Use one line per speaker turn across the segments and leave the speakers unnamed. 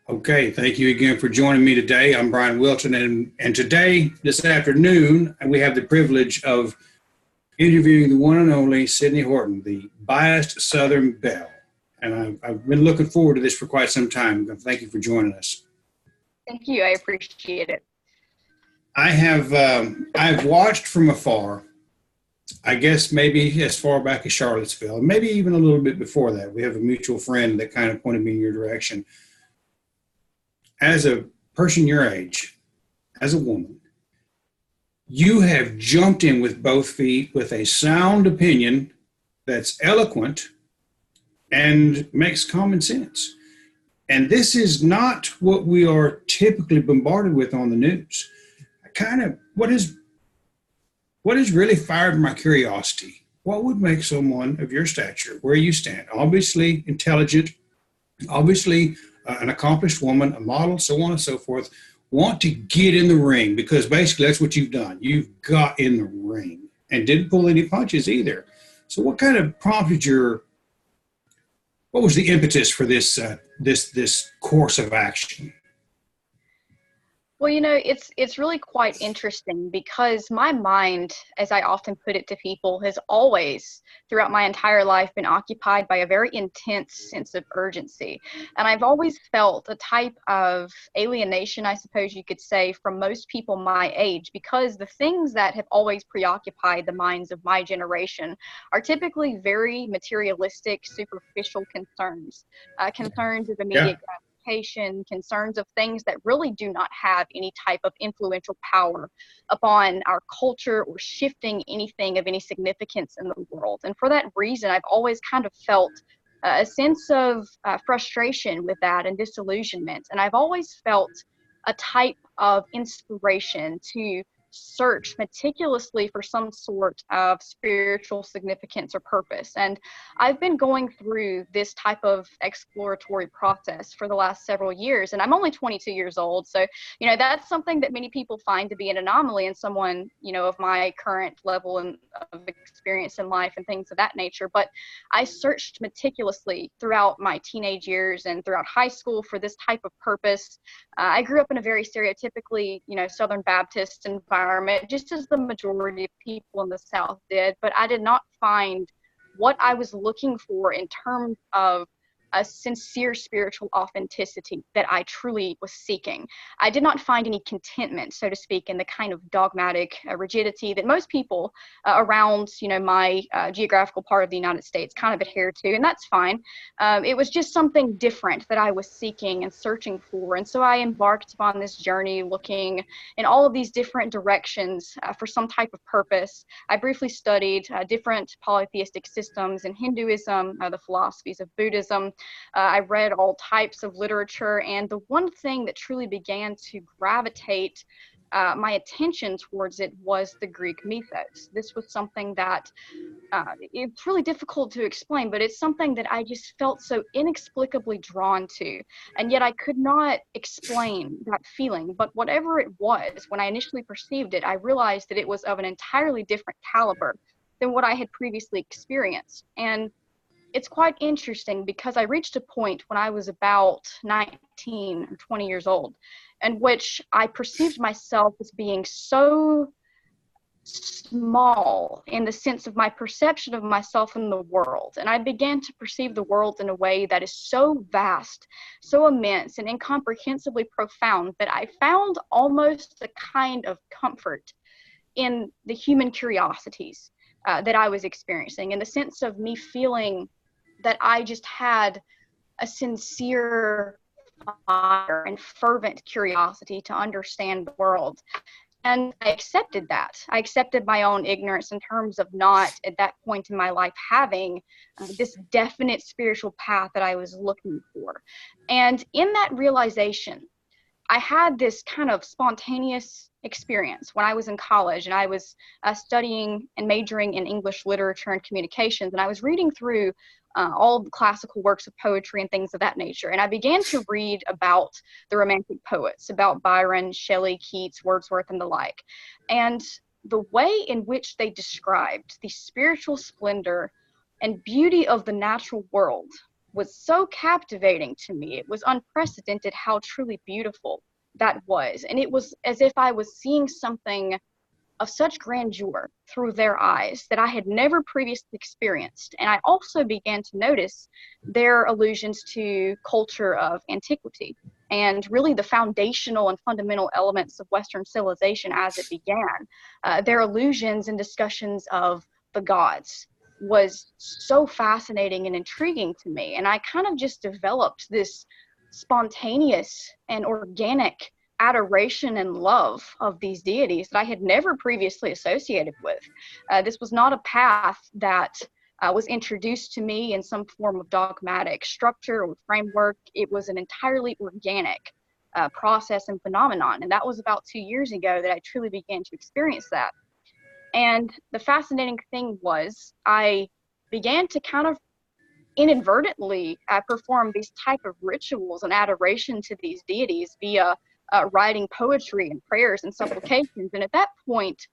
Okay, thank you again for joining me today. I'm Bryan Wilton, and today, this afternoon, we have the privilege of interviewing the one and only Sidney Horton, the biased Southern belle. And I've been looking forward to this for quite some time. Thank you for joining us.
Thank you. I appreciate it.
I've watched from afar, I guess maybe as far back as Charlottesville, maybe even a little bit before that. We have a mutual friend that kind of pointed me in your direction. As a person your age, as a woman, you have jumped in with both feet with a sound opinion that's eloquent and makes common sense. And this is not what we are typically bombarded with on the news. What has really fired my curiosity? What would make someone of your stature, where you stand, obviously intelligent, obviously an accomplished woman, a model, so on and so forth, want to get in the ring? Because basically that's what you've done. You've got in the ring and didn't pull any punches either. So what kind of prompted what was the impetus for this course of action?
Well, it's really quite interesting because my mind, as I often put it to people, has always, throughout my entire life, been occupied by a very intense sense of urgency. And I've always felt a type of alienation, I suppose you could say, from most people my age, because the things that have always preoccupied the minds of my generation are typically very materialistic, superficial concerns, concerns of immediate concerns of things that really do not have any type of influential power upon our culture or shifting anything of any significance in the world. And for that reason, I've always kind of felt a sense of frustration with that and disillusionment. And I've always felt a type of inspiration to search meticulously for some sort of spiritual significance or purpose. And I've been going through this type of exploratory process for the last several years, and I'm only 22 years old. So, that's something that many people find to be an anomaly in someone, of my current level of experience in life and things of that nature. But I searched meticulously throughout my teenage years and throughout high school for this type of purpose. I grew up in a very stereotypically, Southern Baptist environment, just as the majority of people in the South did, but I did not find what I was looking for in terms of a sincere spiritual authenticity that I truly was seeking. I did not find any contentment, so to speak, in the kind of dogmatic rigidity that most people around, my geographical part of the United States kind of adhere to, and that's fine. It was just something different that I was seeking and searching for, and so I embarked upon this journey looking in all of these different directions for some type of purpose. I briefly studied different polytheistic systems in Hinduism, the philosophies of Buddhism. I read all types of literature, and the one thing that truly began to gravitate my attention towards it was the Greek mythos. This was something that it's really difficult to explain, but it's something that I just felt so inexplicably drawn to, and yet I could not explain that feeling. But whatever it was, when I initially perceived it, I realized that it was of an entirely different caliber than what I had previously experienced. And it's quite interesting because I reached a point when I was about 19 or 20 years old, in which I perceived myself as being so small in the sense of my perception of myself in the world. And I began to perceive the world in a way that is so vast, so immense, and incomprehensibly profound that I found almost a kind of comfort in the human curiosities that I was experiencing, in the sense of me feeling that I just had a sincere fire and fervent curiosity to understand the world. And I accepted that. I accepted my own ignorance in terms of not, at that point in my life, having this definite spiritual path that I was looking for. And in that realization, I had this kind of spontaneous experience when I was in college, and I was studying and majoring in English literature and communications, and I was reading through all of the classical works of poetry and things of that nature. And I began to read about the Romantic poets, about Byron, Shelley, Keats, Wordsworth, and the like. And the way in which they described the spiritual splendor and beauty of the natural world was so captivating to me. It was unprecedented how truly beautiful that was. And it was as if I was seeing something of such grandeur through their eyes that I had never previously experienced. And I also began to notice their allusions to culture of antiquity and really the foundational and fundamental elements of Western civilization as it began. Their allusions and discussions of the gods was so fascinating and intriguing to me. And I kind of just developed this spontaneous and organic adoration and love of these deities that I had never previously associated with. This was not a path that was introduced to me in some form of dogmatic structure or framework. It was an entirely organic process and phenomenon. And that was about 2 years ago that I truly began to experience that. And the fascinating thing was I began to kind of inadvertently perform these type of rituals and adoration to these deities via writing poetry and prayers and supplications. And at that point,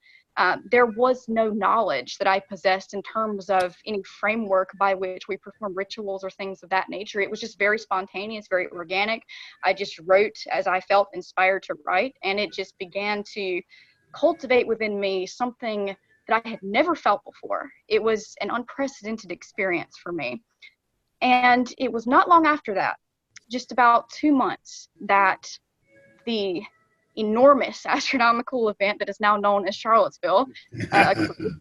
there was no knowledge that I possessed in terms of any framework by which we perform rituals or things of that nature. It was just very spontaneous, very organic. I just wrote as I felt inspired to write, and it just began to cultivate within me something that I had never felt before. It was an unprecedented experience for me. And it was not long after that, just about 2 months, that the enormous astronomical event that is now known as Charlottesville occurred.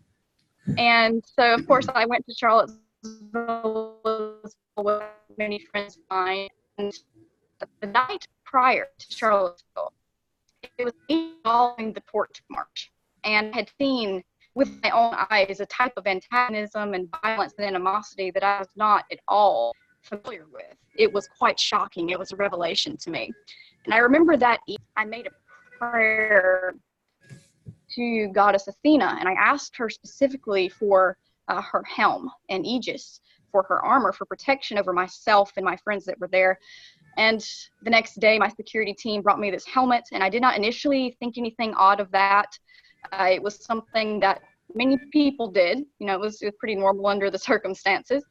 And so, of course, I went to Charlottesville with many friends of mine. And the night prior to Charlottesville, it was me following the torch march, and had seen with my own eyes a type of antagonism and violence and animosity that I was not at all familiar with. It was quite shocking. It was a revelation to me. And I remember that I made a prayer to Goddess Athena, and I asked her specifically for her helm and aegis, for her armor, for protection over myself and my friends that were there. And the next day, my security team brought me this helmet, and I did not initially think anything odd of that. It was something that many people did. You know, it was pretty normal under the circumstances.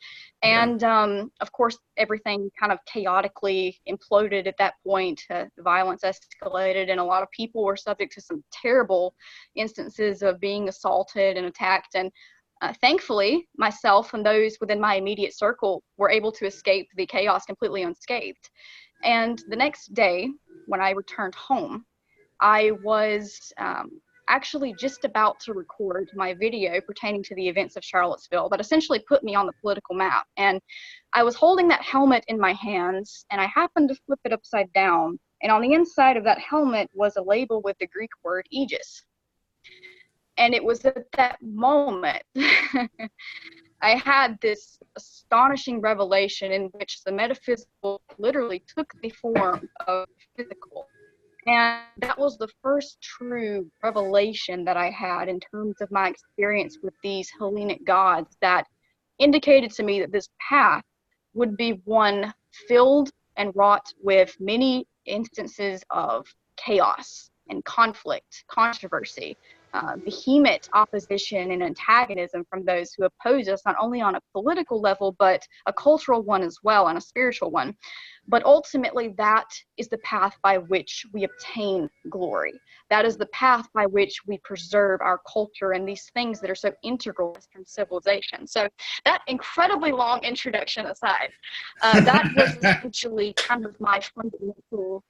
And of course, everything kind of chaotically imploded at that point. The violence escalated, and a lot of people were subject to some terrible instances of being assaulted and attacked. And thankfully, myself and those within my immediate circle were able to escape the chaos completely unscathed. And the next day, when I returned home, I was actually just about to record my video pertaining to the events of Charlottesville that essentially put me on the political map. And I was holding that helmet in my hands, and I happened to flip it upside down. And on the inside of that helmet was a label with the Greek word aegis. And it was at that moment I had this astonishing revelation in which the metaphysical literally took the form of physical. And that was the first true revelation that I had in terms of my experience with these Hellenic gods that indicated to me that this path would be one filled and wrought with many instances of chaos and conflict, controversy, vehement opposition and antagonism from those who oppose us, not only on a political level, but a cultural one as well, and a spiritual one. But ultimately, that is the path by which we obtain glory. That is the path by which we preserve our culture and these things that are so integral to Western civilization. So that incredibly long introduction aside, that was essentially kind of my fundamental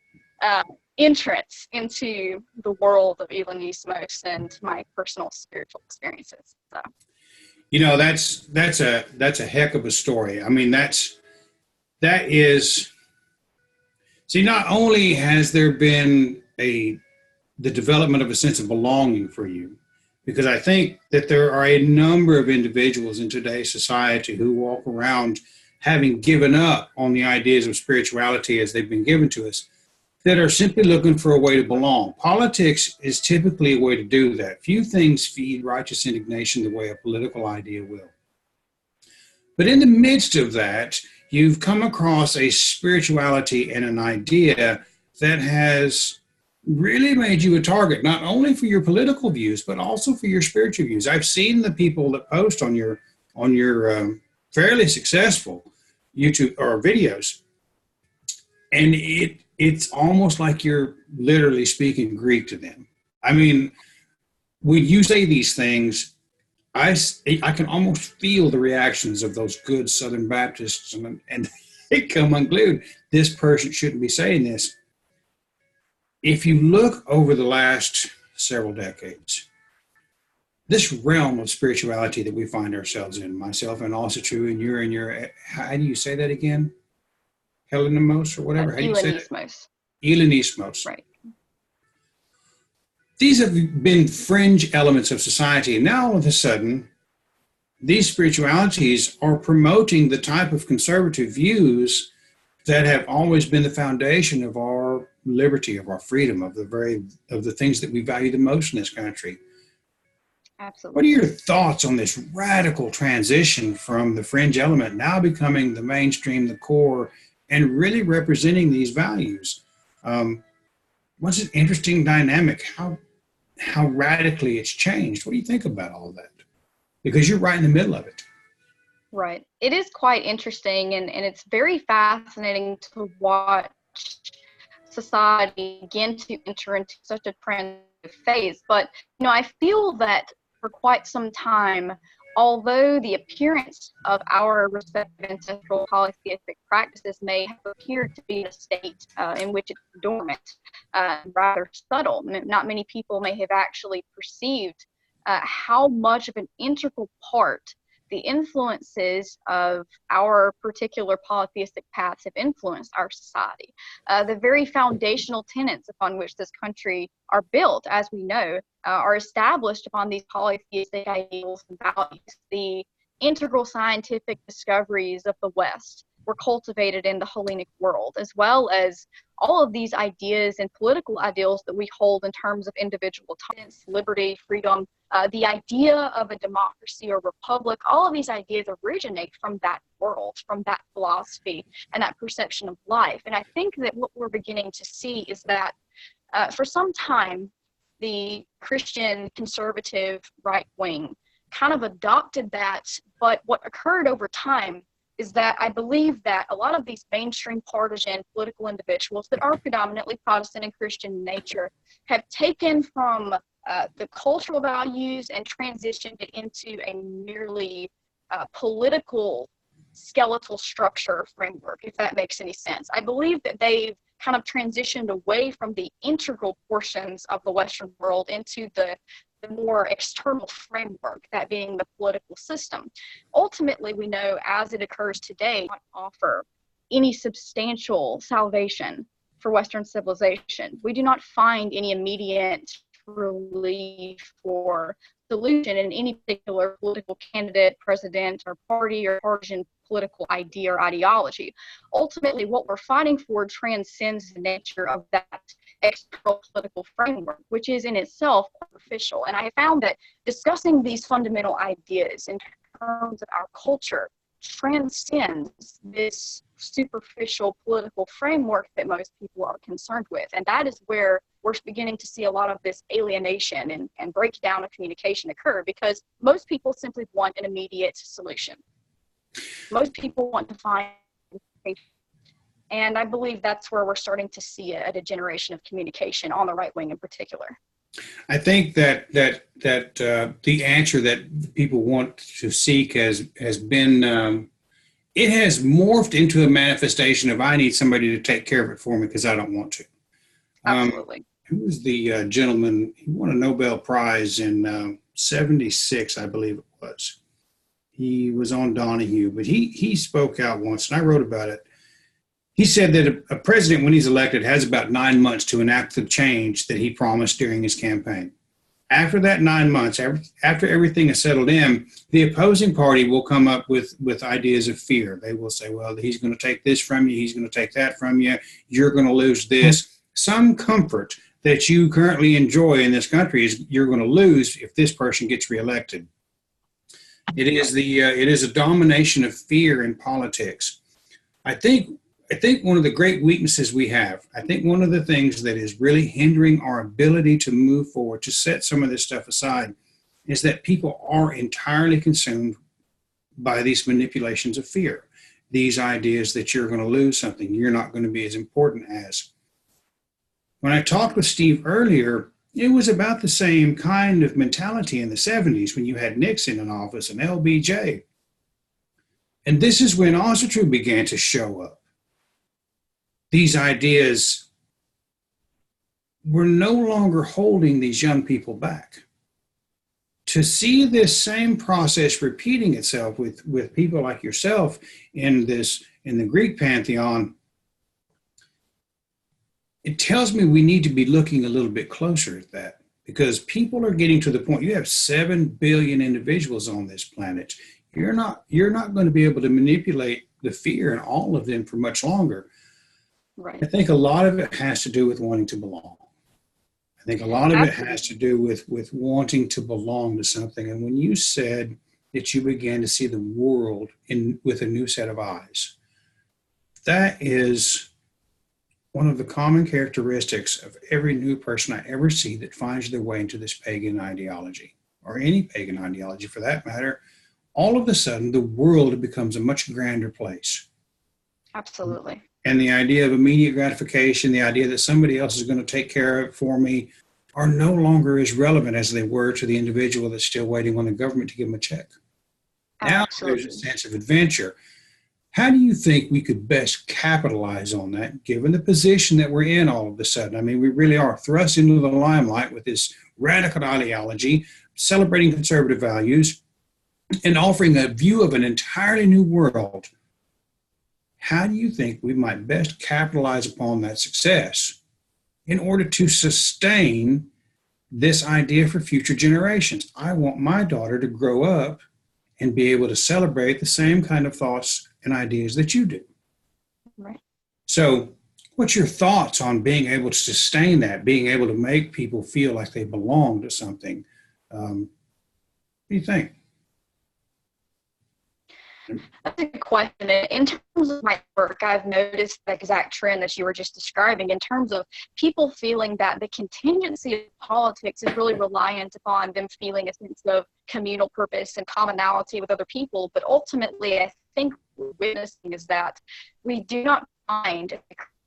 entrance into the world of Hellinismos and my personal spiritual experiences. So,
you know, that's a heck of a story. I mean, that is. See, not only has there been the development of a sense of belonging for you, because I think that there are a number of individuals in today's society who walk around having given up on the ideas of spirituality as they've been given to us, that are simply looking for a way to belong. Politics is typically a way to do that. Few things feed righteous indignation the way a political idea will. But in the midst of that, you've come across a spirituality and an idea that has really made you a target, not only for your political views, but also for your spiritual views. I've seen the people that post on your fairly successful YouTube or videos, and it's almost like you're literally speaking Greek to them. I mean, when you say these things, I can almost feel the reactions of those good Southern Baptists, and they come unglued. This person shouldn't be saying this. If you look over the last several decades, this realm of spirituality that we find ourselves in, myself and also true, and you're in your, how do you say that again? Hellinismos or whatever? How do you say that? Hellinismos.
Right.
These have been fringe elements of society. And now all of a sudden, these spiritualities are promoting the type of conservative views that have always been the foundation of our liberty, of our freedom, of the things that we value the most in this country.
Absolutely.
What are your thoughts on this radical transition from the fringe element now becoming the mainstream, the core, and really representing these values? What's an interesting dynamic? How radically it's changed. What do you think about all of that? Because you're right in the middle of it.
Right. It is quite interesting, and it's very fascinating to watch society begin to enter into such a transitive phase. But, I feel that for quite some time, although the appearance of our respective ancestral polytheistic practices may have appeared to be in a state in which it's dormant, rather subtle, not many people may have actually perceived how much of an integral part the influences of our particular polytheistic paths have influenced our society. The very foundational tenets upon which this country are built, as we know, are established upon these polytheistic ideals and values. The integral scientific discoveries of the West were cultivated in the Hellenic world, as well as all of these ideas and political ideals that we hold in terms of individual tolerance, liberty, freedom, the idea of a democracy or republic. All of these ideas originate from that world, from that philosophy and that perception of life. And I think that what we're beginning to see is that for some time, the Christian conservative right wing kind of adopted that, but what occurred over time is that I believe that a lot of these mainstream partisan political individuals that are predominantly Protestant and Christian in nature have taken from the cultural values and transitioned it into a merely political skeletal structure framework, if that makes any sense. I believe that they've kind of transitioned away from the integral portions of the Western world into the more external framework, that being the political system. Ultimately, we know as it occurs today, not offer any substantial salvation for Western civilization. We do not find any immediate relief or solution in any particular political candidate, president, or party or partisan political idea or ideology. Ultimately, what we're fighting for transcends the nature of that external political framework, which is in itself superficial. And I found that discussing these fundamental ideas in terms of our culture transcends this superficial political framework that most people are concerned with. And that is where we're beginning to see a lot of this alienation and breakdown of communication occur, because most people simply want an immediate solution. Most people want to find, and I believe that's where we're starting to see a degeneration of communication on the right wing in particular.
I think that the answer that people want to seek has been it has morphed into a manifestation of I need somebody to take care of it for me because I don't want to.
Absolutely.
Who was the gentleman? He won a Nobel Prize in 76, I believe it was. He was on Donahue, but he spoke out once, and I wrote about it. He said that a president, when he's elected, has about 9 months to enact the change that he promised during his campaign. After that 9 months, after everything is settled in, the opposing party will come up with ideas of fear. They will say, well, he's going to take this from you. He's going to take that from you. You're going to lose this. Some comfort that you currently enjoy in this country is you're going to lose if this person gets reelected. It is a domination of fear in politics. I think one of the great weaknesses we have, I think one of the things that is really hindering our ability to move forward, to set some of this stuff aside, is that people are entirely consumed by these manipulations of fear. these ideas that you're going to lose something, you're not going to be as important as. When I talked with Steve earlier, it was about the same kind of mentality in the 70s when you had Nixon in office and LBJ. And this is when Oswald began to show up. These ideas were no longer holding these young people back. To see this same process repeating itself with people like yourself in the Greek pantheon, it tells me we need to be looking a little bit closer at that, because people are getting to the point. You have 7 billion individuals on this planet. You're not going to be able to manipulate the fear in all of them for much longer.
Right.
I think a lot of it has to do with wanting to belong. I think a lot of it has to do with wanting to belong to something. And when you said that you began to see the world with a new set of eyes, that is one of the common characteristics of every new person I ever see that finds their way into this pagan ideology, or any pagan ideology for that matter. All of a sudden, the world becomes a much grander place.
Absolutely.
And the idea of immediate gratification, the idea that somebody else is going to take care of it for me, are no longer as relevant as they were to the individual that's still waiting on the government to give them a check.
Absolutely.
Now there's a sense of adventure. How do you think we could best capitalize on that, given the position that we're in all of a sudden? I mean, we really are thrust into the limelight with this radical ideology, celebrating conservative values, and offering a view of an entirely new world. How do you think we might best capitalize upon that success in order to sustain this idea for future generations? I want my daughter to grow up and be able to celebrate the same kind of thoughts and ideas that you do.
Right.
So what's your thoughts on being able to sustain that, being able to make people feel like they belong to something? What do you think?
That's a good question. In terms of my work, I've noticed the exact trend that you were just describing in terms of people feeling that the contingency of politics is really reliant upon them feeling a sense of communal purpose and commonality with other people. But ultimately, I think what we're witnessing is that we do not find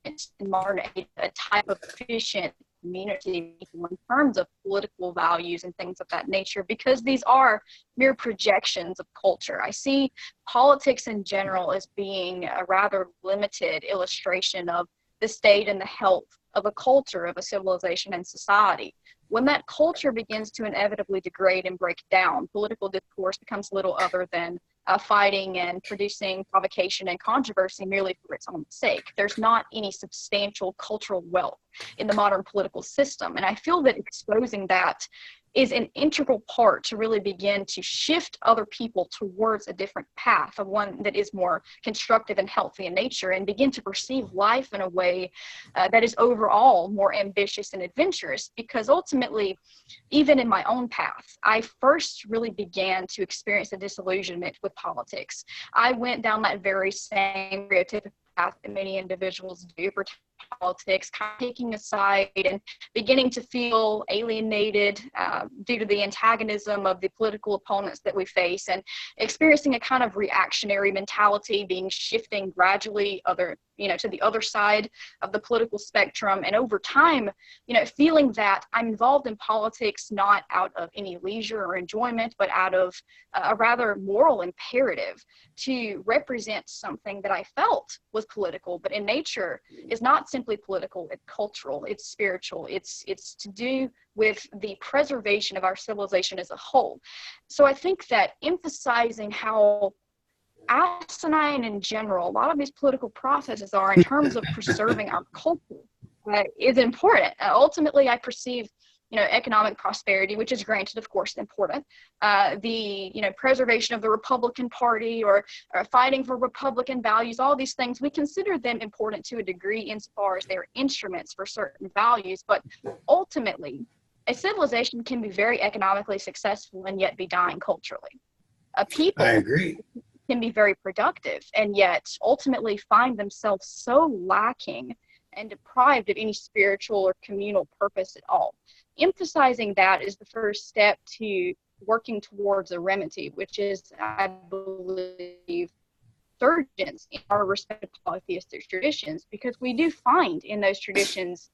in modern age a type of efficient community in terms of political values and things of that nature, because these are mere projections of culture. I see politics in general as being a rather limited illustration of the state and the health of a culture, of a civilization and society. When that culture begins to inevitably degrade and break down, political discourse becomes little other than fighting and producing provocation and controversy merely for its own sake. There's not any substantial cultural wealth in the modern political system. And I feel that exposing that is an integral part to really begin to shift other people towards a different path, of one that is more constructive and healthy in nature, and begin to perceive life in a way that is overall more ambitious and adventurous. Because ultimately, even in my own path, I first really began to experience a disillusionment with politics. I went down that very same stereotypical path that many individuals do for politics, kind of taking a side and beginning to feel alienated due to the antagonism of the political opponents that we face, and experiencing a kind of reactionary mentality, shifting gradually to the other side of the political spectrum. And over time, feeling that I'm involved in politics not out of any leisure or enjoyment, but out of a rather moral imperative to represent something that I felt was political, but in nature is not simply political, it's cultural, it's spiritual, it's to do with the preservation of our civilization as a whole. So I think that emphasizing how asinine in general a lot of these political processes are in terms of preserving our culture is important. Ultimately, I perceive economic prosperity, which is granted, of course, important. The preservation of the Republican Party or fighting for Republican values, all these things, we consider them important to a degree insofar as they're instruments for certain values. But ultimately, a civilization can be very economically successful and yet be dying culturally. People
I agree.
can be very productive and yet ultimately find themselves so lacking and deprived of any spiritual or communal purpose at all. Emphasizing that is the first step to working towards a remedy, which is, I believe, resurgence in our respective polytheistic traditions, because we do find in those traditions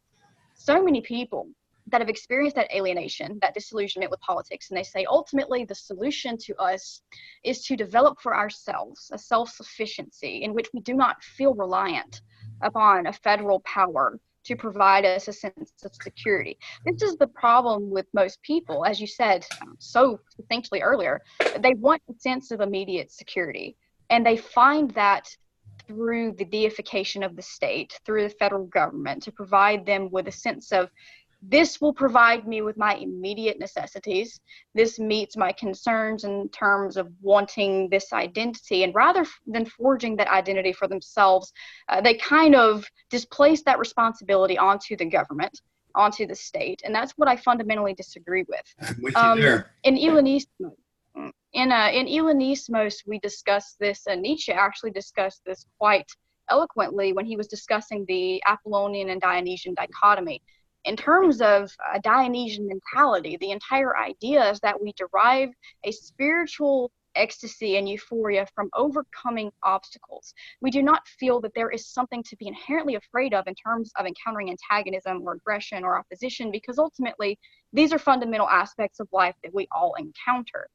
so many people that have experienced that alienation, that disillusionment with politics, and they say ultimately the solution to us is to develop for ourselves a self-sufficiency in which we do not feel reliant upon a federal power to provide us a sense of security. This is the problem with most people, as you said so succinctly earlier. They want a sense of immediate security, and they find that through the deification of the state, through the federal government, to provide them with a sense of, this will provide me with my immediate necessities. This meets my concerns in terms of wanting this identity. And rather than forging that identity for themselves, they kind of displace that responsibility onto the government, onto the state. And that's what I fundamentally disagree with.
I'm with you there.
In Hellinismos, we discussed this, and Nietzsche actually discussed this quite eloquently when he was discussing the Apollonian and Dionysian dichotomy. In terms of a Dionysian mentality, the entire idea is that we derive a spiritual ecstasy and euphoria from overcoming obstacles. We do not feel that there is something to be inherently afraid of in terms of encountering antagonism or aggression or opposition, because ultimately these are fundamental aspects of life that we all encounter.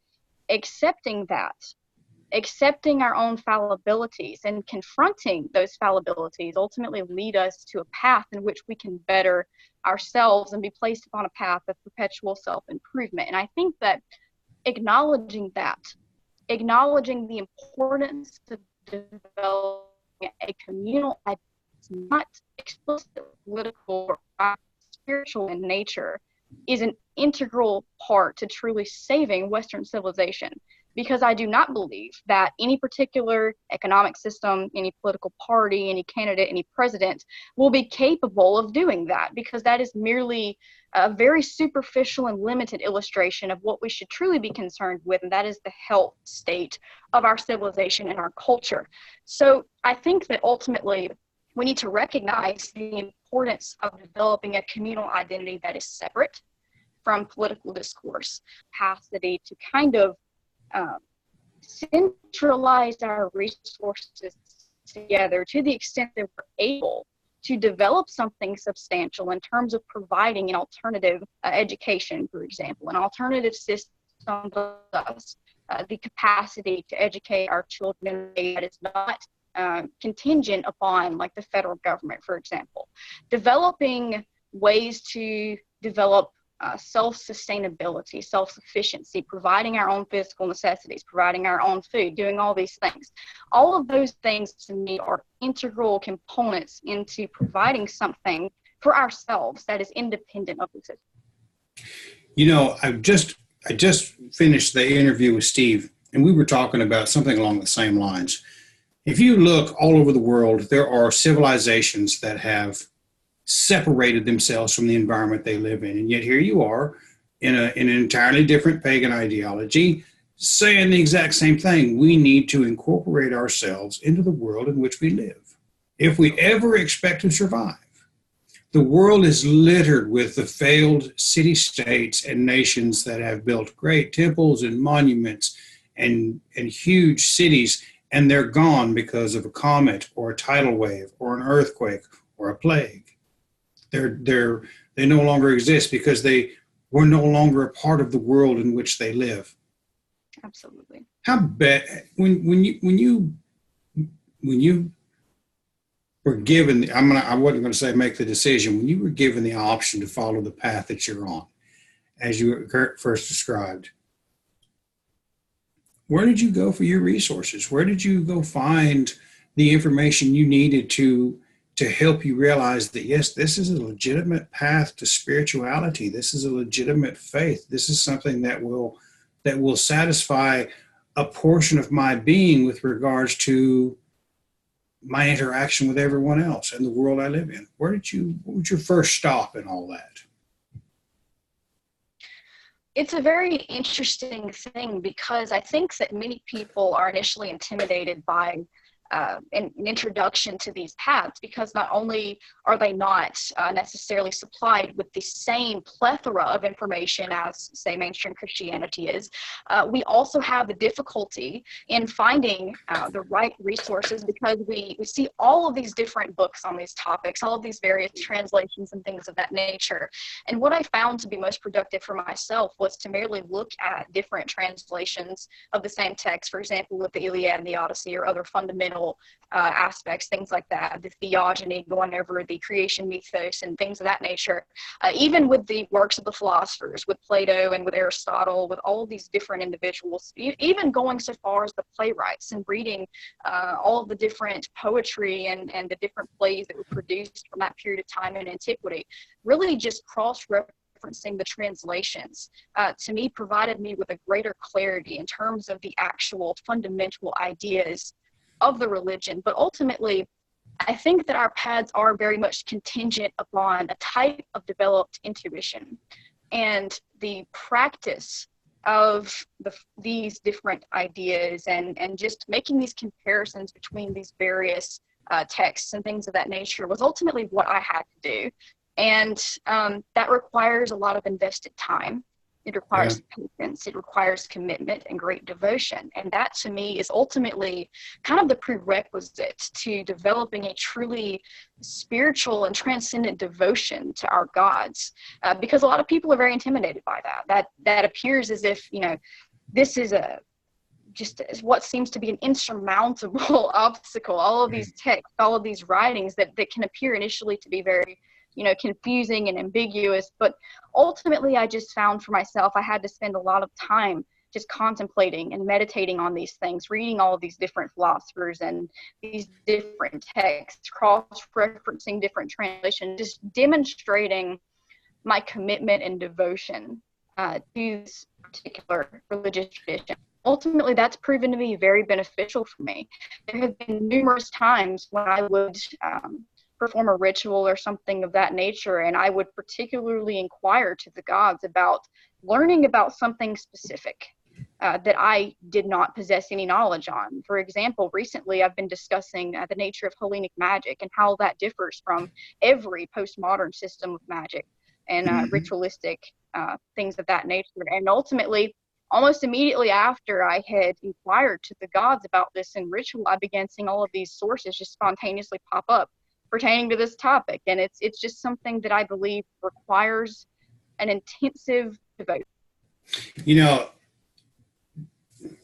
Accepting that, accepting our own fallibilities and confronting those fallibilities ultimately lead us to a path in which we can better ourselves and be placed upon a path of perpetual self-improvement. And I think that acknowledging the importance of developing a communal identity, not explicitly political or spiritual in nature, is an integral part to truly saving Western civilization. Because I do not believe that any particular economic system, any political party, any candidate, any president will be capable of doing that, because that is merely a very superficial and limited illustration of what we should truly be concerned with, and that is the health state of our civilization and our culture. So I think that ultimately we need to recognize the importance of developing a communal identity that is separate from political discourse, capacity to kind of centralize our resources together to the extent that we're able to develop something substantial in terms of providing an alternative education, for example, an alternative system to us, the capacity to educate our children that is not contingent upon, like, the federal government, for example. Developing ways to develop self-sustainability, self-sufficiency, providing our own physical necessities, providing our own food, doing all these things. All of those things to me are integral components into providing something for ourselves that is independent of the system.
You know, I just finished the interview with Steve, and we were talking about something along the same lines. If you look all over the world, there are civilizations that have separated themselves from the environment they live in. And yet here you are in an entirely different pagan ideology saying the exact same thing. We need to incorporate ourselves into the world in which we live if we ever expect to survive. The world is littered with the failed city-states and nations that have built great temples and monuments and huge cities, and they're gone because of a comet or a tidal wave or an earthquake or a plague. They no longer exist because they were no longer a part of the world in which they live.
Absolutely.
How bad when you were given, I wasn't going to say make the decision, when you were given the option to follow the path that you're on, as you first described, where did you go for your resources? Where did you go find the information you needed to help you realize that, yes, this is a legitimate path to spirituality. This is a legitimate faith. This is something that will satisfy a portion of my being with regards to my interaction with everyone else and the world I live in. What was your first stop in all that?
It's a very interesting thing, because I think that many people are initially intimidated by an introduction to these paths, because not only are they not necessarily supplied with the same plethora of information as, say, mainstream Christianity is, we also have the difficulty in finding the right resources, because we see all of these different books on these topics, all of these various translations and things of that nature. And what I found to be most productive for myself was to merely look at different translations of the same text, for example, with the Iliad and the Odyssey, or other fundamental aspects, things like that, the theogony, going over the creation mythos and things of that nature, even with the works of the philosophers, with Plato and with Aristotle, with all of these different individuals, even going so far as the playwrights and reading all of the different poetry and the different plays that were produced from that period of time in antiquity, really just cross-referencing the translations, to me, provided me with a greater clarity in terms of the actual fundamental ideas of the religion. But ultimately, I think that our paths are very much contingent upon a type of developed intuition, and the practice of these different ideas, and just making these comparisons between these various texts and things of that nature was ultimately what I had to do. And that requires a lot of invested time. It requires patience, it requires commitment and great devotion. And that, to me, is ultimately kind of the prerequisite to developing a truly spiritual and transcendent devotion to our gods. Because a lot of people are very intimidated by that. That appears as if, this is just what seems to be an insurmountable obstacle. All of these texts, all of these writings that can appear initially to be very confusing and ambiguous, but ultimately I just found for myself I had to spend a lot of time just contemplating and meditating on these things, reading all of these different philosophers and these different texts, cross-referencing different translations, just demonstrating my commitment and devotion to this particular religious tradition. Ultimately, that's proven to be very beneficial for me. There have been numerous times when I would perform a ritual or something of that nature, and I would particularly inquire to the gods about learning about something specific that I did not possess any knowledge on. For example, recently I've been discussing the nature of Hellenic magic and how that differs from every postmodern system of magic and ritualistic things of that nature. And ultimately, almost immediately after I had inquired to the gods about this in ritual, I began seeing all of these sources just spontaneously pop up pertaining to this topic. And it's just something that I believe requires an intensive devotion.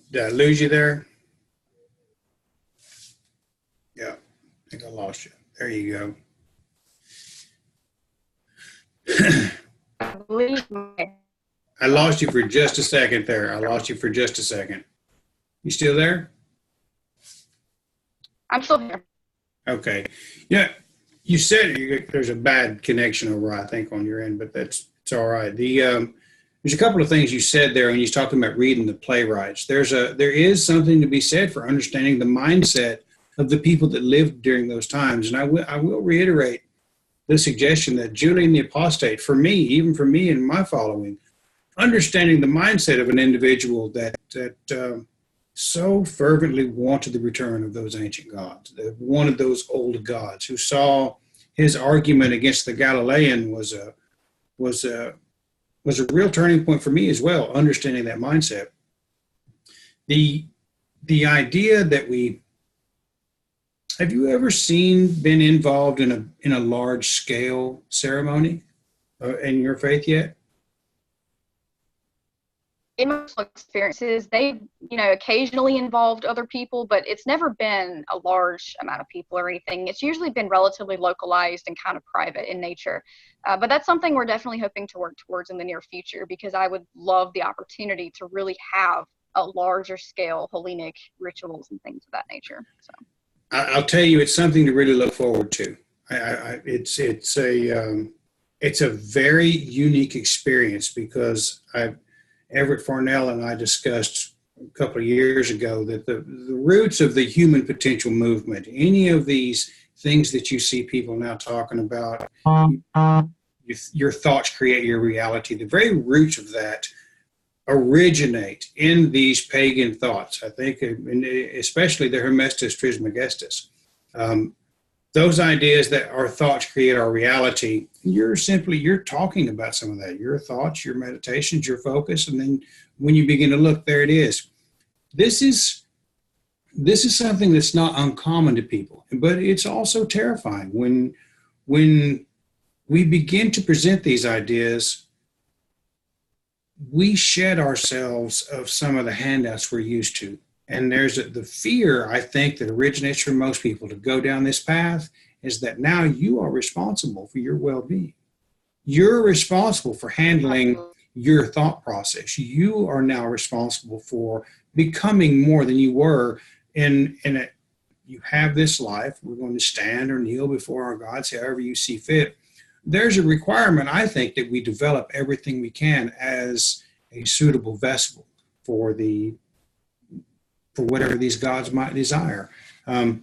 Did I lose you there? Yeah, I think I lost you. There you go. I lost you for just a second there. You still there?
I'm still here.
Okay. Yeah, you said there's a bad connection over, I think, on your end, but it's all right. There's a couple of things you said there when you're talking about reading the playwrights. There is something to be said for understanding the mindset of the people that lived during those times. And I will reiterate the suggestion that Julian the Apostate, for me, even for me and my following, understanding the mindset of an individual that so fervently wanted the return of those ancient gods, that wanted those old gods, who saw his argument against the Galilean was a real turning point for me as well, understanding that mindset. The idea that have you ever been involved in a large scale ceremony in your faith yet?
In my experiences, they, occasionally involved other people, but it's never been a large amount of people or anything. It's usually been relatively localized and kind of private in nature. But that's something we're definitely hoping to work towards in the near future, because I would love the opportunity to really have a larger scale Hellenic rituals and things of that nature. So
I'll tell you, it's something to really look forward to. It's a very unique experience, because Everett Farnell and I discussed a couple of years ago that the roots of the human potential movement, any of these things that you see people now talking about, your thoughts create your reality, the very roots of that originate in these pagan thoughts. I think, especially the Hermestus Trismegistus. Those ideas that our thoughts create our reality, you're talking about some of that, your thoughts, your meditations, your focus. And then when you begin to look, there it is. This is something that's not uncommon to people, but it's also terrifying when we begin to present these ideas. We shed ourselves of some of the handouts we're used to. And there's the fear, I think, that originates from most people to go down this path is that now you are responsible for your well-being. You're responsible for handling your thought process. You are now responsible for becoming more than you were in it. You have this life. We're going to stand or kneel before our gods, however you see fit. There's a requirement, I think, that we develop everything we can as a suitable vessel for whatever these gods might desire. Go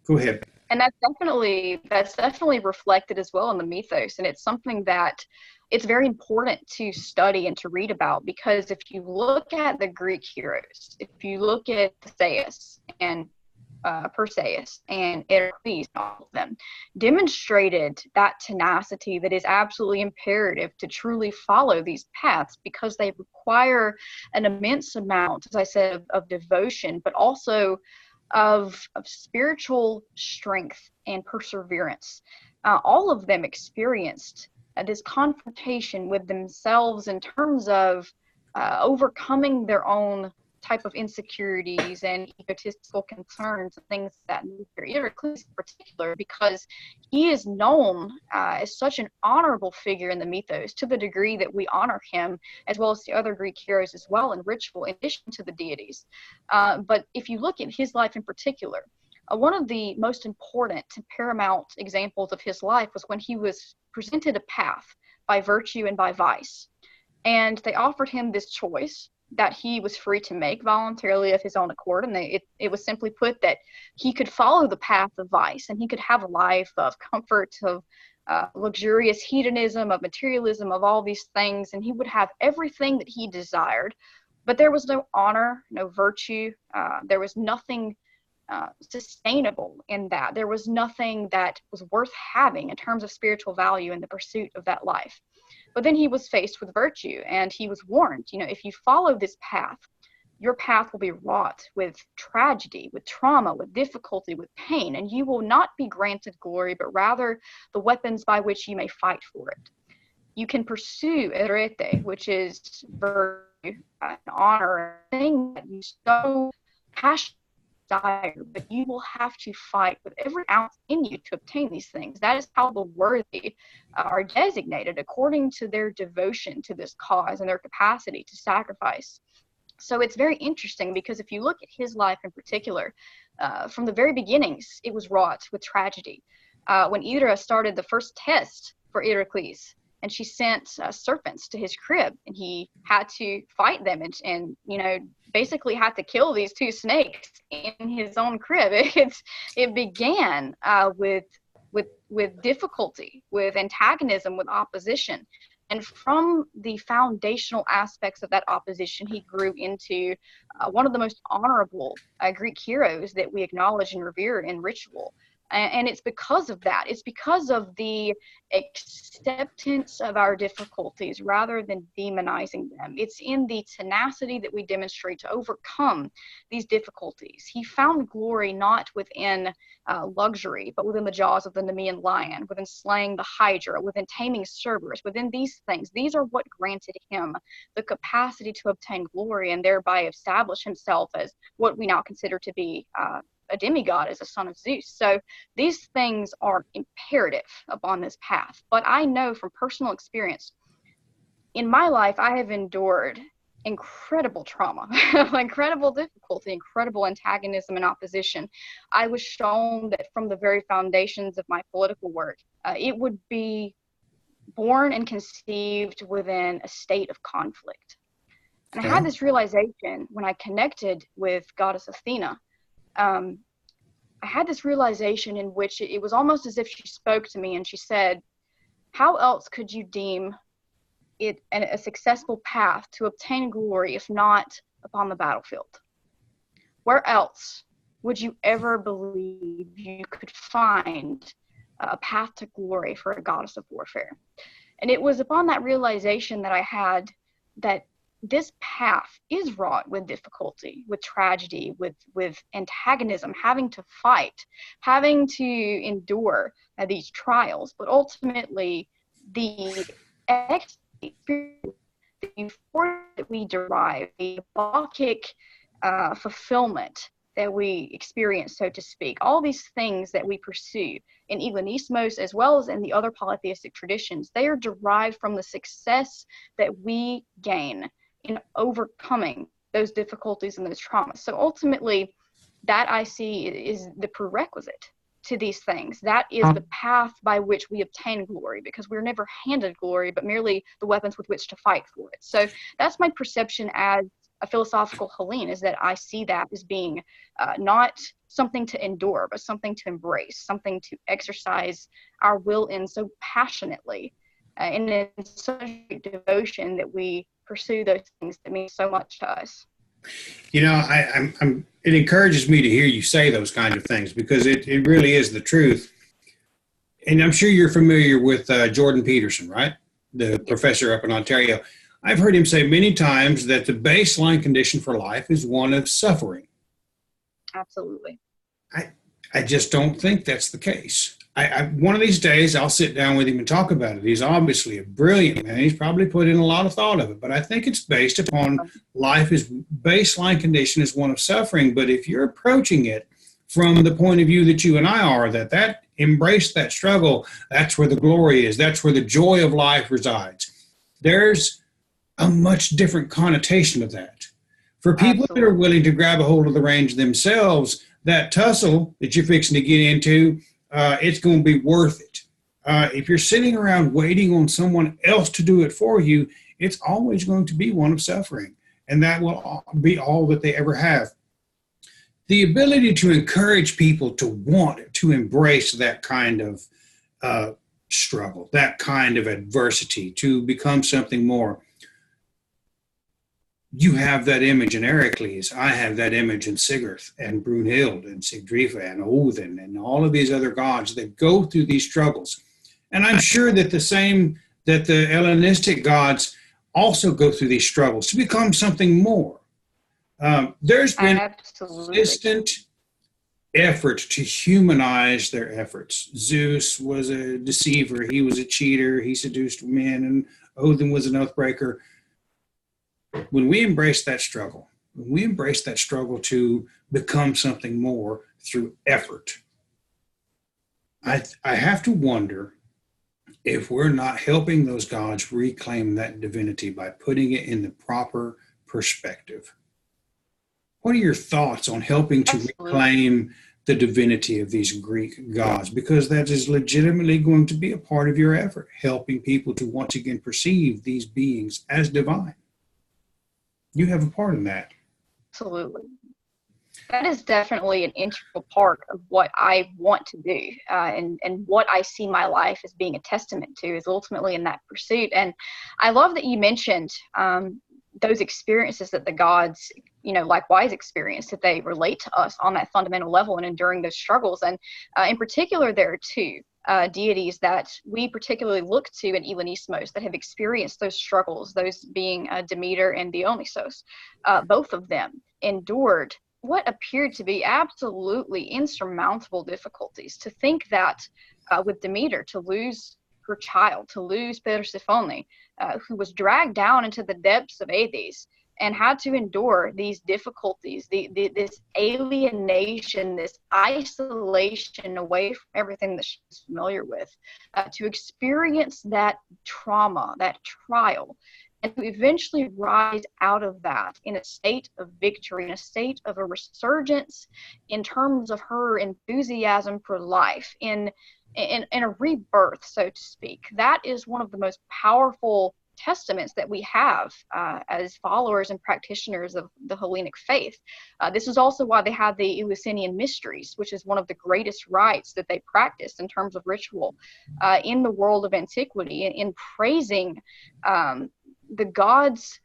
ahead.
And that's definitely reflected as well in the mythos. And it's something that it's very important to study and to read about, because if you look at the Greek heroes, if you look at Theseus and Perseus and Heracles, all of them demonstrated that tenacity that is absolutely imperative to truly follow these paths, because they require an immense amount, as I said, of devotion, but also of spiritual strength and perseverance. All of them experienced this confrontation with themselves in terms of overcoming their own type of insecurities and egotistical concerns and things of that nature. Heracles in particular, because he is known as such an honorable figure in the mythos, to the degree that we honor him, as well as the other Greek heroes as well, in ritual, in addition to the deities. But if you look at his life in particular, one of the most important and paramount examples of his life was when he was presented a path by virtue and by vice. And they offered him this choice that he was free to make voluntarily of his own accord. And it was simply put that he could follow the path of vice, and he could have a life of comfort, of luxurious hedonism, of materialism, of all these things, and he would have everything that he desired. But there was no honor, no virtue. There was nothing sustainable in that. There was nothing that was worth having in terms of spiritual value in the pursuit of that life. But then he was faced with virtue, and he was warned, if you follow this path, your path will be wrought with tragedy, with trauma, with difficulty, with pain, and you will not be granted glory, but rather the weapons by which you may fight for it. You can pursue erete, which is virtue and honor, a thing that you so passionately desire, but you will have to fight with every ounce in you to obtain these things. That is how the worthy are designated, according to their devotion to this cause and their capacity to sacrifice. So it's very interesting, because if you look at his life in particular, from the very beginnings, it was wrought with tragedy. When Hydra started the first test for Heracles, and she sent serpents to his crib, and he had to fight them and basically had to kill these two snakes in his own crib. It began with difficulty, with antagonism, with opposition. And from the foundational aspects of that opposition, he grew into one of the most honorable Greek heroes that we acknowledge and revere in ritual. And it's because of that. It's because of the acceptance of our difficulties rather than demonizing them. It's in the tenacity that we demonstrate to overcome these difficulties. He found glory not within luxury, but within the jaws of the Nemean lion, within slaying the Hydra, within taming Cerberus, within these things. These are what granted him the capacity to obtain glory and thereby establish himself as what we now consider to be a demigod, as a son of Zeus. So these things are imperative upon this path. But I know from personal experience, in my life, I have endured incredible trauma, incredible difficulty, incredible antagonism and opposition. I was shown that from the very foundations of my political work, it would be born and conceived within a state of conflict. And I had this realization when I connected with Goddess Athena. I had this realization in which it was almost as if she spoke to me and she said, how else could you deem a successful path to obtain glory if not upon the battlefield? Where else would you ever believe you could find a path to glory for a goddess of warfare? And it was upon that realization that I had that this path is wrought with difficulty, with tragedy, with antagonism, having to fight, having to endure these trials, but ultimately the experience, the euphoria that we derive, the Bacchic fulfillment that we experience, so to speak, all these things that we pursue in Hellinismos as well as in the other polytheistic traditions, they are derived from the success that we gain in overcoming those difficulties and those traumas. So ultimately, that I see is the prerequisite to these things. That is the path by which we obtain glory, because we're never handed glory, but merely the weapons with which to fight for it. So that's my perception as a philosophical Hellene, is that I see that as being not something to endure, but something to embrace, something to exercise our will in so passionately, and in such devotion that we pursue those things that mean so much to us.
You know, it encourages me to hear you say those kinds of things, because it really is the truth. And I'm sure you're familiar with Jordan Peterson, right? The professor up in Ontario. I've heard him say many times that the baseline condition for life is one of suffering.
Absolutely.
I just don't think that's the case. One of these days, I'll sit down with him and talk about it. He's obviously a brilliant man. He's probably put in a lot of thought of it, but I think it's based upon life is baseline condition is one of suffering. But if you're approaching it from the point of view that you and I are, that embrace that struggle, that's where the glory is. That's where the joy of life resides. There's a much different connotation of that. For people that are willing to grab a hold of the reins themselves, that tussle that you're fixing to get into, it's going to be worth it. If you're sitting around waiting on someone else to do it for you, it's always going to be one of suffering. And that will be all that they ever have. The ability to encourage people to want to embrace that kind of struggle, that kind of adversity, to become something more. You have that image in Heracles. I have that image in Sigurd and Brunhild and Sigdrifa and Odin and all of these other gods that go through these struggles. And I'm sure that the Hellenistic gods also go through these struggles to become something more. There's been consistent effort to humanize their efforts. Zeus was a deceiver. He was a cheater. He seduced men, and Odin was an oathbreaker. When we embrace that struggle to become something more through effort, I have to wonder if we're not helping those gods reclaim that divinity by putting it in the proper perspective. What are your thoughts on helping to reclaim the divinity of these Greek gods? Because that is legitimately going to be a part of your effort, helping people to once again perceive these beings as divine. You have a part in that.
Absolutely. That is definitely an integral part of what I want to do, and what I see my life as being a testament to is ultimately in that pursuit. And I love that you mentioned those experiences that the gods, likewise experience, that they relate to us on that fundamental level and enduring those struggles. And in particular, there are two deities that we particularly look to in Hellenismos that have experienced those struggles, those being Demeter and Dionysos. Both of them endured what appeared to be absolutely insurmountable difficulties. To think that with Demeter, to lose her child, to lose Persephone, who was dragged down into the depths of Hades and had to endure these difficulties, this alienation, this isolation away from everything that she's familiar with, to experience that trauma, that trial, and to eventually rise out of that in a state of victory, in a state of a resurgence in terms of her enthusiasm for life, in a rebirth, so to speak. That is one of the most powerful testaments that we have as followers and practitioners of the Hellenic faith. This is also why they have the Eleusinian mysteries, which is one of the greatest rites that they practiced in terms of ritual in the world of antiquity, in praising the gods'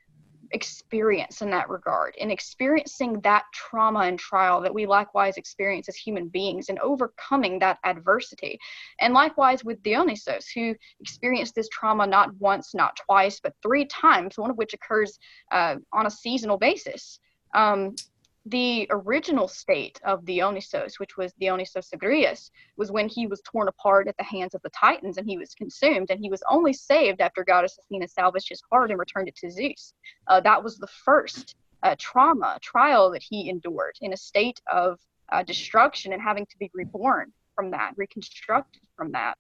experience in that regard, and experiencing that trauma and trial that we likewise experience as human beings, and overcoming that adversity. And likewise with Dionysios, who experienced this trauma not once, not twice, but 3 times, one of which occurs on a seasonal basis. The original state of Dionysios, which was Dionysios Agrias, was when he was torn apart at the hands of the Titans and he was consumed, and he was only saved after goddess Athena salvaged his heart and returned it to Zeus. That was the first trial that he endured, in a state of destruction and having to be reborn from that, reconstructed from that.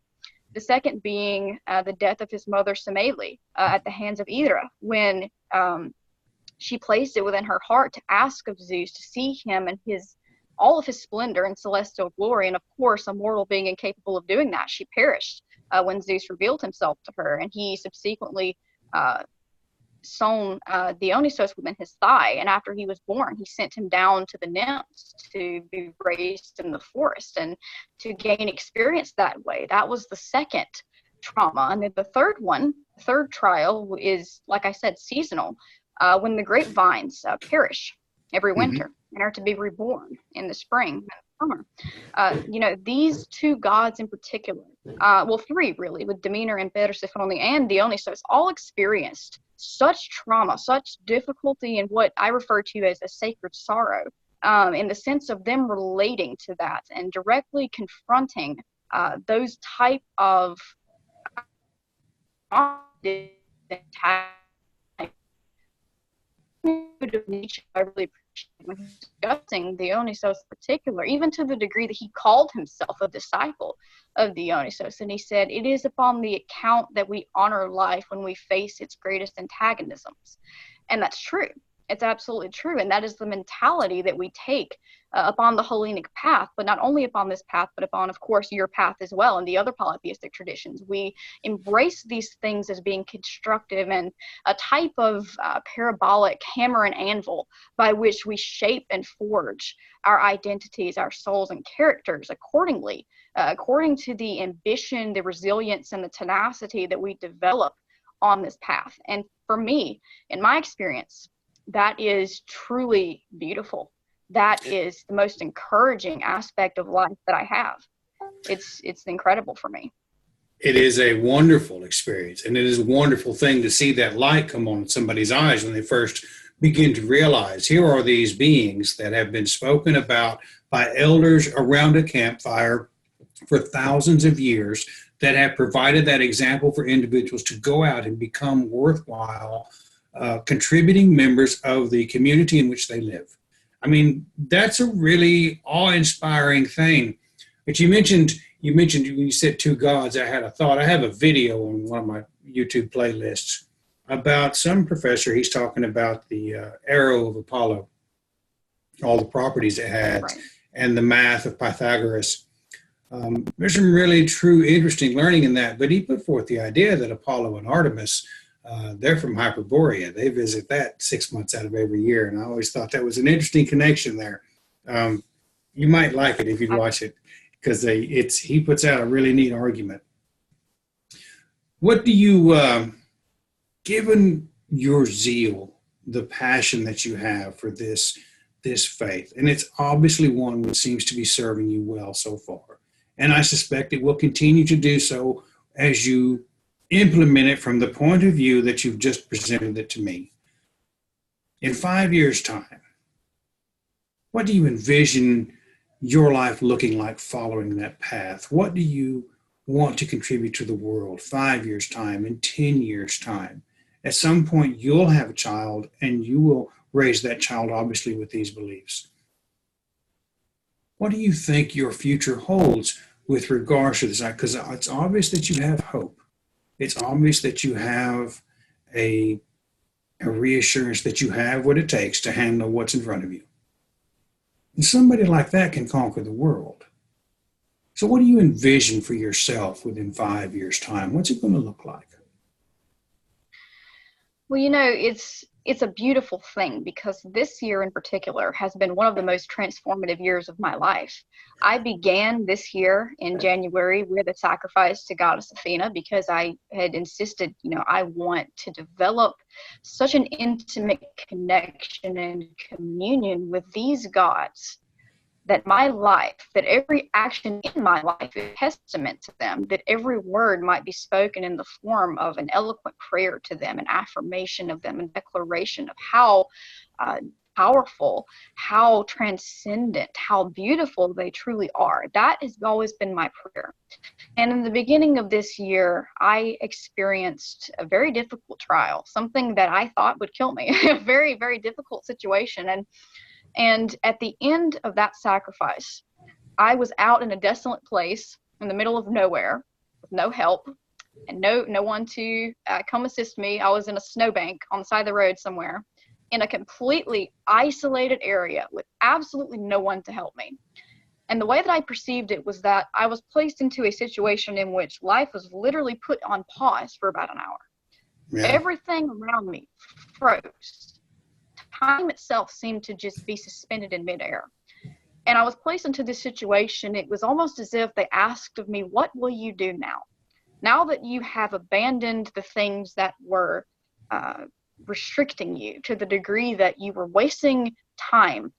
The second being the death of his mother Semele at the hands of Hydra, when she placed it within her heart to ask of Zeus to see him and all of his splendor and celestial glory. And of course, a mortal being incapable of doing that, she perished when Zeus revealed himself to her. And he subsequently sewn Dionysios within his thigh. And after he was born, he sent him down to the nymphs to be raised in the forest and to gain experience that way. That was the second trauma. And then the third trial is, like I said, seasonal. When the grapevines perish every winter and are to be reborn in the spring and summer. These 2 gods in particular, 3 really, with Demeter and Persephone and Dionysios, all experienced such trauma, such difficulty, and what I refer to as a sacred sorrow, in the sense of them relating to that and directly confronting those type of of Nietzsche. I really appreciate when he's discussing Dionysios in particular, even to the degree that he called himself a disciple of Dionysios. And he said, it is upon the account that we honor life when we face its greatest antagonisms. And that's true. It's absolutely true. And that is the mentality that we take upon the Hellenic path, but not only upon this path, but upon, of course, your path as well, and the other polytheistic traditions. We embrace these things as being constructive and a type of parabolic hammer and anvil by which we shape and forge our identities, our souls, and characters accordingly, according to the ambition, the resilience, and the tenacity that we develop on this path. And for me, in my experience, that is truly beautiful. That is the most encouraging aspect of life that I have. It's incredible for me.
It is a wonderful experience, and it is a wonderful thing to see that light come on in somebody's eyes when they first begin to realize here are these beings that have been spoken about by elders around a campfire for thousands of years, that have provided that example for individuals to go out and become worthwhile contributing members of the community in which they live. I mean, that's a really awe-inspiring thing. But you mentioned when you said 2 gods, I had a thought. I have a video on one of my YouTube playlists about some professor. He's talking about the arrow of Apollo, all the properties it had, right, and the math of Pythagoras. There's some really true interesting learning in that, but he put forth the idea that Apollo and Artemis, they're from Hyperborea. They visit that 6 months out of every year, and I always thought that was an interesting connection there. You might like it if you watch it, because he puts out a really neat argument. What do you, given your zeal, the passion that you have for this faith, and it's obviously one that seems to be serving you well so far, and I suspect it will continue to do so as you implement it from the point of view that you've just presented it to me. In 5 years' time, what do you envision your life looking like following that path? What do you want to contribute to the world 5 years' time, in 10 years' time? At some point, you'll have a child, and you will raise that child, obviously, with these beliefs. What do you think your future holds with regards to this? Because it's obvious that you have hope. It's obvious that you have a reassurance that you have what it takes to handle what's in front of you. And somebody like that can conquer the world. So what do you envision for yourself within 5 years' time? What's it going to look like?
Well, you know, it's a beautiful thing because this year in particular has been one of the most transformative years of my life. I began this year in January with a sacrifice to Goddess Athena because I had insisted, you know, I want to develop such an intimate connection and communion with these gods that my life, that every action in my life is testament to them, that every word might be spoken in the form of an eloquent prayer to them, an affirmation of them, a declaration of how powerful, how transcendent, how beautiful they truly are. That has always been my prayer. And in the beginning of this year, I experienced a very difficult trial, something that I thought would kill me, a very, very difficult situation. And at the end of that sacrifice, I was out in a desolate place in the middle of nowhere with no help and no one to come assist me. I was in a snowbank on the side of the road somewhere in a completely isolated area with absolutely no one to help me. And the way that I perceived it was that I was placed into a situation in which life was literally put on pause for about an hour. Yeah. Everything around me froze. Time itself seemed to just be suspended in midair. And I was placed into this situation. It was almost as if they asked of me, what will you do now? Now that you have abandoned the things that were restricting you to the degree that you were wasting time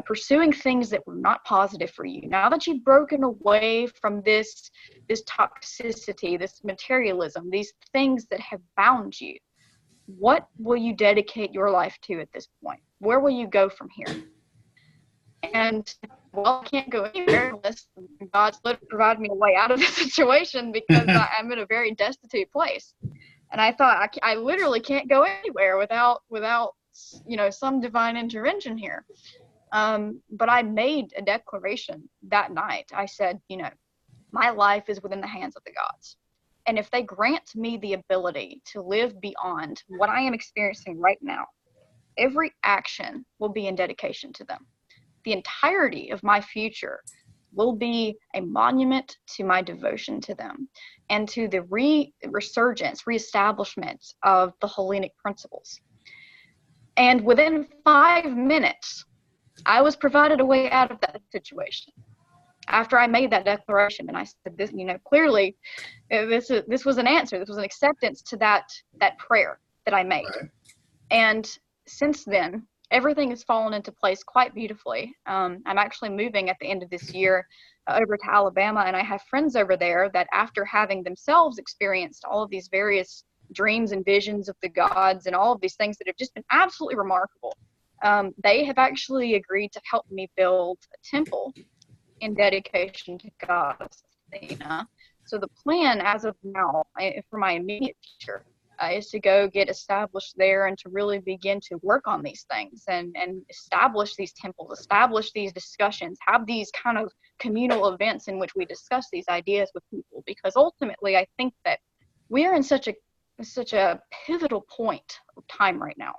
pursuing things that were not positive for you. Now that you've broken away from this toxicity, this materialism, these things that have bound you, what will you dedicate your life to at this point? Where will you go from here? And, well, I can't go anywhere unless God's literally provided me a way out of the situation because I'm in a very destitute place. And I thought, I literally can't go anywhere without you know, some divine intervention here. But I made a declaration that night. I said, you know, my life is within the hands of the gods. And if they grant me the ability to live beyond what I am experiencing right now, every action will be in dedication to them. The entirety of my future will be a monument to my devotion to them and to the reestablishment of the Hellenic principles. And within 5 minutes, I was provided a way out of that situation. After I made that declaration, and I said, "This, you know, clearly, this was an answer. This was an acceptance to that prayer that I made." Right. And since then, everything has fallen into place quite beautifully. I'm actually moving at the end of this year over to Alabama, and I have friends over there that, after having themselves experienced all of these various dreams and visions of the gods and all of these things that have just been absolutely remarkable, they have actually agreed to help me build a temple in dedication to Goddess Athena. So the plan as of now for my immediate future is to go get established there and to really begin to work on these things and establish these temples, establish these discussions, have these kind of communal events in which we discuss these ideas with people. Because ultimately, I think that we are in such a pivotal point of time right now.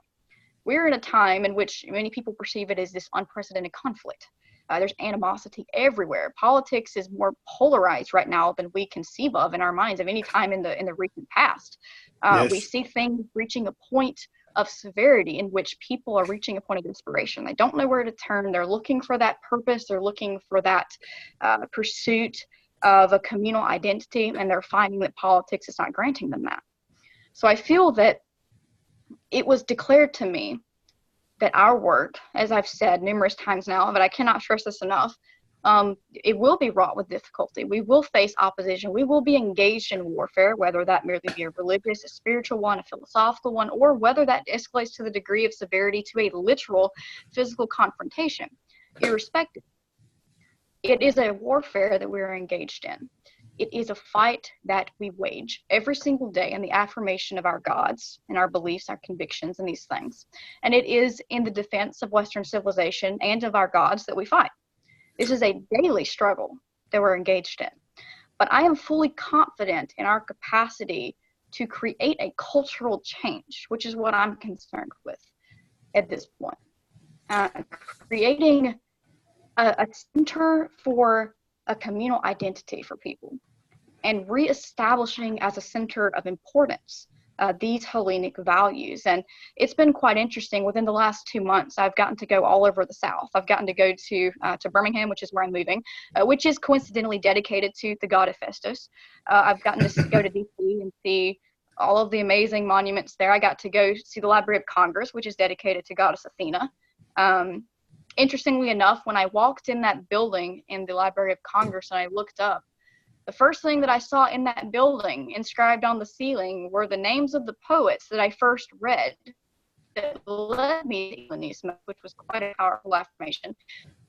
We're in a time in which many people perceive it as this unprecedented conflict. There's animosity everywhere. Politics is more polarized right now than we conceive of in our minds of any time in the recent past. Yes. We see things reaching a point of severity in which people are reaching a point of desperation. They don't know where to turn. They're looking for that purpose. They're looking for that pursuit of a communal identity, and they're finding that politics is not granting them that. So I feel that it was declared to me that our work, as I've said numerous times now, but I cannot stress this enough, it will be wrought with difficulty. We will face opposition. We will be engaged in warfare, whether that merely be a religious, a spiritual one, a philosophical one, or whether that escalates to the degree of severity to a literal physical confrontation. Irrespective, it is a warfare that we are engaged in. It is a fight that we wage every single day in the affirmation of our gods and our beliefs, our convictions, and these things. And it is in the defense of Western civilization and of our gods that we fight. This is a daily struggle that we're engaged in. But I am fully confident in our capacity to create a cultural change, which is what I'm concerned with at this point. Creating a center for a communal identity for people and reestablishing as a center of importance these Hellenic values. And it's been quite interesting. Within the last 2 months, I've gotten to go all over the South. I've gotten to go to Birmingham, which is where I'm moving, which is coincidentally dedicated to the god Hephaestus. I've gotten to go to DC and see all of the amazing monuments there. I got to go see the Library of Congress, which is dedicated to goddess Athena. Interestingly enough, when I walked in that building in the Library of Congress and I looked up, the first thing that I saw in that building inscribed on the ceiling were the names of the poets that I first read that led me to Hellinismos, which was quite a powerful affirmation.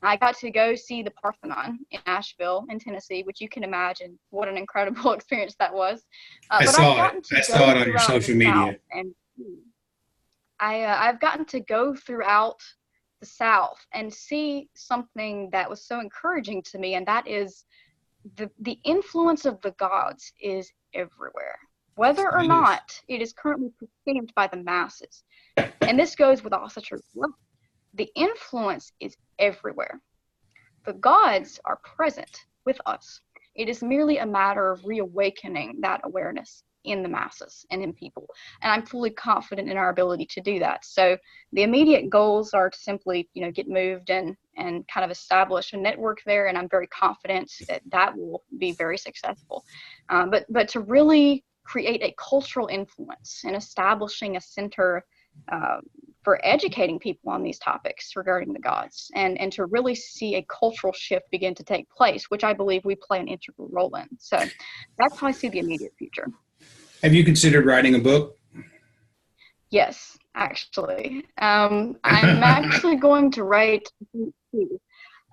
I got to go see the Parthenon in Nashville, in Tennessee, which you can imagine what an incredible experience that was.
I saw it on your social media.
And I've gotten to go throughout the South and see something that was so encouraging to me, and that is the influence of the gods is everywhere, whether or not it is currently perceived by the masses. And this goes with all such a the influence is everywhere. The gods are present with us. It is merely a matter of reawakening that awareness in the masses and in people. And I'm fully confident in our ability to do that. So the immediate goals are to simply, get moved and kind of establish a network there. And I'm very confident that that will be very successful. But to really create a cultural influence and establishing a center for educating people on these topics regarding the gods, and to really see a cultural shift begin to take place, which I believe we play an integral role in. So that's how I see the immediate future.
Have you considered writing a book?
Yes, actually. I'm actually going to write two.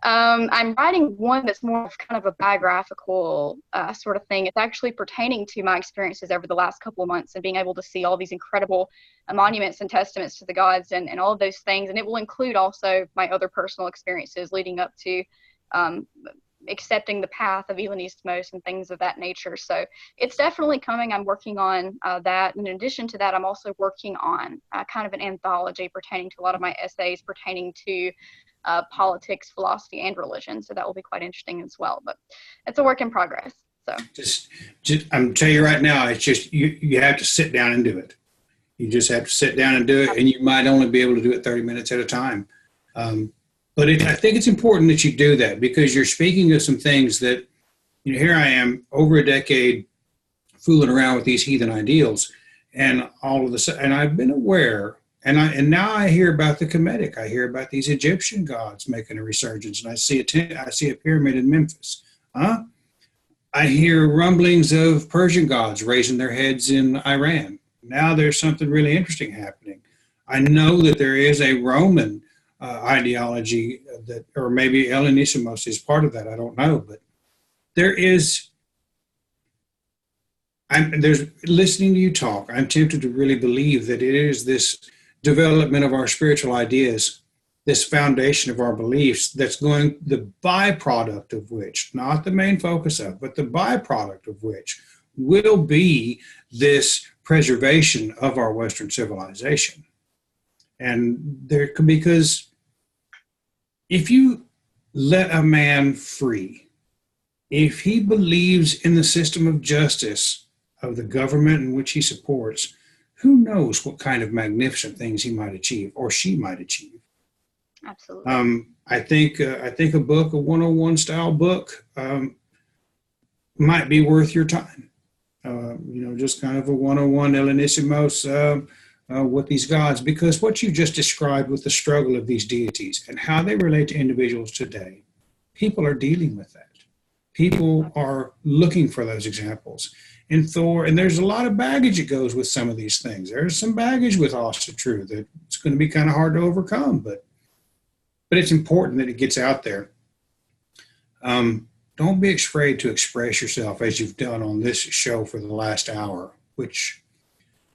I'm writing one that's more of kind of a biographical sort of thing. It's actually pertaining to my experiences over the last couple of months and being able to see all these incredible monuments and testaments to the gods and all of those things. And it will include also my other personal experiences leading up to accepting the path of Hellinismos and things of that nature. So it's definitely coming. I'm working on that. And in addition to that, I'm also working on kind of an anthology pertaining to a lot of my essays pertaining to politics, philosophy, and religion. So that will be quite interesting as well. But it's a work in progress. So
just I'm telling you right now, it's just you have to sit down and do it. You just have to sit down and do it, and you might only be able to do it 30 minutes at a time. But I think it's important that you do that, because you're speaking of some things that, here I am over a decade fooling around with these heathen ideals, and all of the, and I've been aware, and now I hear about the Kemetic. I hear about these Egyptian gods making a resurgence, and I see a pyramid in Memphis. I hear rumblings of Persian gods raising their heads in Iran. Now there's something really interesting happening. I know that there is a Roman ideology that, or maybe Hellinismos is part of that. I don't know, but there's listening to you talk, I'm tempted to really believe that it is this development of our spiritual ideas, this foundation of our beliefs, that's going, the byproduct of which, not the main focus of, but the byproduct of which will be this preservation of our Western civilization. And because if you let a man free, if he believes in the system of justice of the government in which he supports, who knows what kind of magnificent things he might achieve, or she might achieve.
Absolutely.
I think a book, a 101 style book, might be worth your time. Just kind of a 101 Hellinismos with these gods, because what you just described with the struggle of these deities and how they relate to individuals today, people are dealing with that. People are looking for those examples. In Thor, and there's a lot of baggage that goes with some of these things. There's some baggage with Asta True that it's going to be kind of hard to overcome, but it's important that it gets out there. Don't be afraid to express yourself as you've done on this show for the last hour, which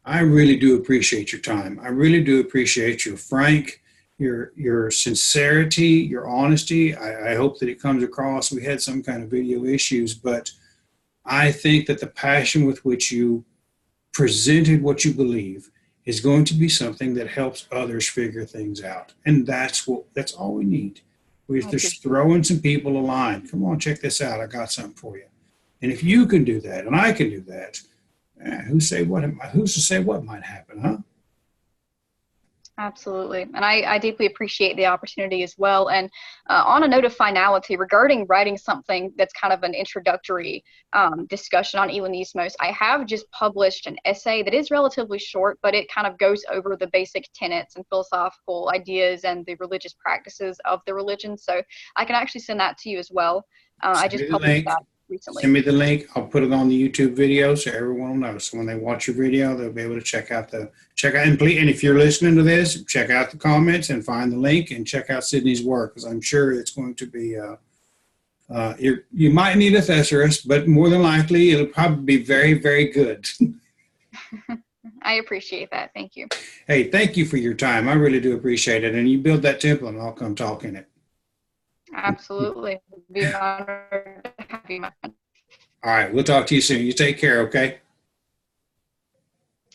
I really do appreciate your time. I really do appreciate your frank, your sincerity, your honesty. I hope that it comes across. We had some kind of video issues, but I think that the passion with which you presented what you believe is going to be something that helps others figure things out. And that's all we need. We're just throwing some people a line. Come on, check this out. I got something for you. And if you can do that, and I can do that, Who's to say what might happen, huh?
Absolutely. And I deeply appreciate the opportunity as well. And on a note of finality, regarding writing something that's kind of an introductory discussion on Hellinismos, I have just published an essay that is relatively short, but it kind of goes over the basic tenets and philosophical ideas and the religious practices of the religion. So I can actually send that to you as well. I just published that recently.
Send me the link. I'll put it on the YouTube video so everyone will know. So when they watch your video, they'll be able to check out and if you're listening to this, check out the comments and find the link and check out Sidney's work, because I'm sure it's going to be you might need a thesaurus, but more than likely it'll probably be very, very good.
I appreciate that. Thank you.
Hey, thank you for your time. I really do appreciate it. And you build that temple and I'll come talk in it.
Absolutely. Be honored to have you, my friend.
All right. We'll talk to you soon. You take care, okay?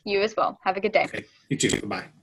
You as well. Have a good day.
Okay. You too. Bye-bye.